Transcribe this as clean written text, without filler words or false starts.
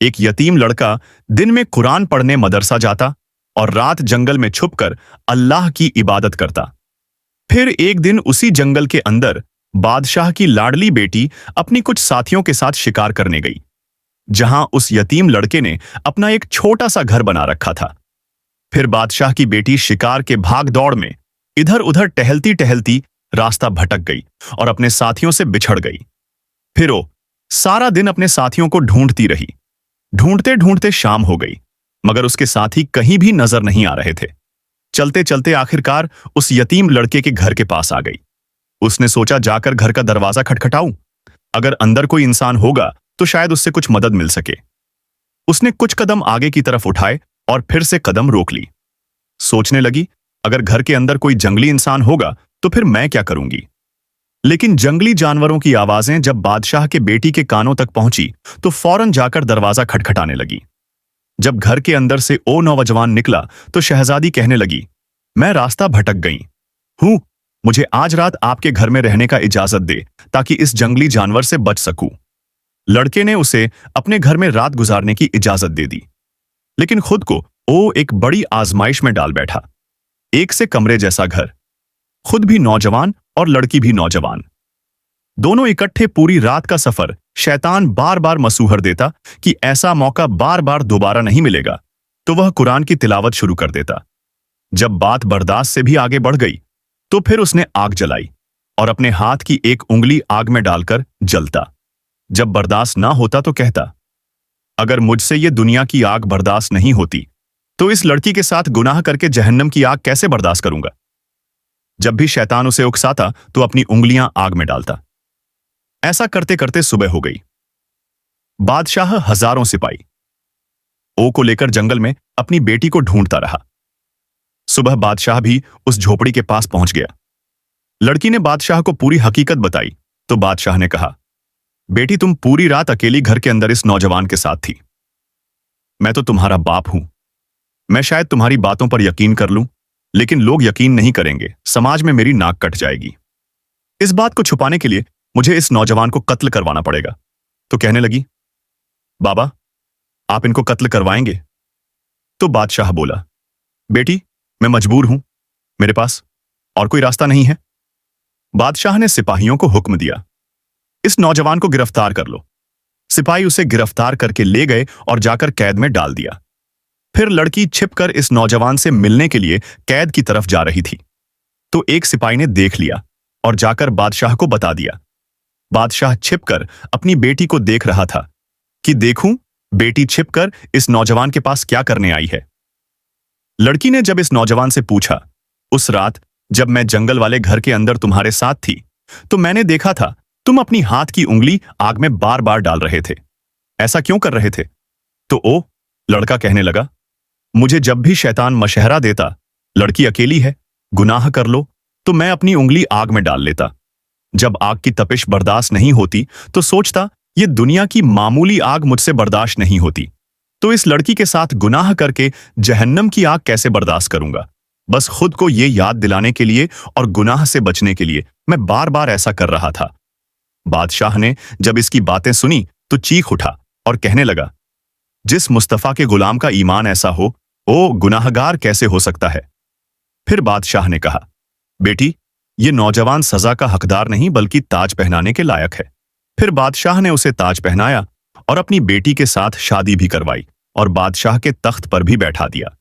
एक यतीम लड़का दिन में कुरान पढ़ने मदरसा जाता और रात जंगल में छुपकर अल्लाह की इबादत करता। फिर एक दिन उसी जंगल के अंदर बादशाह की लाडली बेटी अपनी कुछ साथियों के साथ शिकार करने गई, जहां उस यतीम लड़के ने अपना एक छोटा सा घर बना रखा था। फिर बादशाह की बेटी शिकार के भाग दौड़ में इधर उधर टहलती टहलती रास्ता भटक गई और अपने साथियों से बिछड़ गई। फिर वो सारा दिन अपने साथियों को ढूंढती रही। ढूंढते ढूंढते शाम हो गई, मगर उसके साथी कहीं भी नजर नहीं आ रहे थे। चलते चलते आखिरकार उस यतीम लड़के के घर के पास आ गई। उसने सोचा जाकर घर का दरवाजा खटखटाऊं, अगर अंदर कोई इंसान होगा तो शायद उससे कुछ मदद मिल सके। उसने कुछ कदम आगे की तरफ उठाए और फिर से कदम रोक ली। सोचने लगी, अगर घर के अंदर कोई जंगली इंसान होगा तो फिर मैं क्या करूंगी। लेकिन जंगली जानवरों की आवाजें जब बादशाह के बेटी के कानों तक पहुंची तो फौरन जाकर दरवाजा खटखटाने लगी। जब घर के अंदर से ओ नौजवान निकला तो शहजादी कहने लगी, मैं रास्ता भटक गई हूं, मुझे आज रात आपके घर में रहने का इजाजत दे ताकि इस जंगली जानवर से बच सकूं। लड़के ने उसे अपने घर में रात गुजारने की इजाजत दे दी, लेकिन खुद को वो एक बड़ी आजमाइश में डाल बैठा। एक से कमरे जैसा घर, खुद भी नौजवान और लड़की भी नौजवान, दोनों इकट्ठे पूरी रात का सफर। शैतान बार बार मसूहर देता कि ऐसा मौका बार बार दोबारा नहीं मिलेगा, तो वह कुरान की तिलावत शुरू कर देता। जब बात बर्दाश्त से भी आगे बढ़ गई तो फिर उसने आग जलाई और अपने हाथ की एक उंगली आग में डालकर जलता। जब बर्दाश्त ना होता तो कहता, अगर मुझसे ये दुनिया की आग बर्दाश्त नहीं होती तो इस लड़की के साथ गुनाह करके जहन्नम की आग कैसे बर्दाश्त करूंगा। जब भी शैतान उसे उकसाता तो अपनी उंगलियां आग में डालता। ऐसा करते करते सुबह हो गई। बादशाह हजारों सिपाही ओ को लेकर जंगल में अपनी बेटी को ढूंढता रहा। सुबह बादशाह भी उस झोपड़ी के पास पहुंच गया। लड़की ने बादशाह को पूरी हकीकत बताई तो बादशाह ने कहा, बेटी तुम पूरी रात अकेली घर के अंदर इस नौजवान के साथ थी। मैं तो तुम्हारा बाप हूं, मैं शायद तुम्हारी बातों पर यकीन कर लूं, लेकिन लोग यकीन नहीं करेंगे, समाज में मेरी नाक कट जाएगी। इस बात को छुपाने के लिए मुझे इस नौजवान को कत्ल करवाना पड़ेगा। तो कहने लगी, बाबा आप इनको कत्ल करवाएंगे? तो बादशाह बोला, बेटी मैं मजबूर हूं, मेरे पास और कोई रास्ता नहीं है। बादशाह ने सिपाहियों को हुक्म दिया, इस नौजवान को गिरफ्तार कर लो। सिपाही उसे गिरफ्तार करके ले गए और जाकर कैद में डाल दिया। फिर लड़की छिपकर इस नौजवान से मिलने के लिए कैद की तरफ जा रही थी, तो एक सिपाही ने देख लिया और जाकर बादशाह को बता दिया। बादशाह छिपकर अपनी बेटी को देख रहा था कि देखूं बेटी छिपकर इस नौजवान के पास क्या करने आई है। लड़की ने जब इस नौजवान से पूछा, उस रात जब मैं जंगल वाले घर के अंदर तुम्हारे साथ थी तो मैंने देखा था तुम अपनी हाथ की उंगली आग में बार बार डाल रहे थे, ऐसा क्यों कर रहे थे? तो ओ लड़का कहने लगा, मुझे जब भी शैतान मशहरा देता, लड़की अकेली है, गुनाह कर लो, तो मैं अपनी उंगली आग में डाल लेता। जब आग की तपिश बर्दाश्त नहीं होती तो सोचता ये दुनिया की मामूली आग मुझसे बर्दाश्त नहीं होती, तो इस लड़की के साथ गुनाह करके जहन्नम की आग कैसे बर्दाश्त करूंगा। बस खुद को ये याद दिलाने के लिए और गुनाह से बचने के लिए मैं बार बार ऐसा कर रहा था। बादशाह ने जब इसकी बातें सुनी तो चीख उठा और कहने लगा, जिस मुस्तफा के गुलाम का ईमान ऐसा हो, वो गुनाहगार कैसे हो सकता है। फिर बादशाह ने कहा, बेटी ये नौजवान सजा का हकदार नहीं बल्कि ताज पहनाने के लायक है। फिर बादशाह ने उसे ताज पहनाया और अपनी बेटी के साथ शादी भी करवाई और बादशाह के तख्त पर भी बैठा दिया।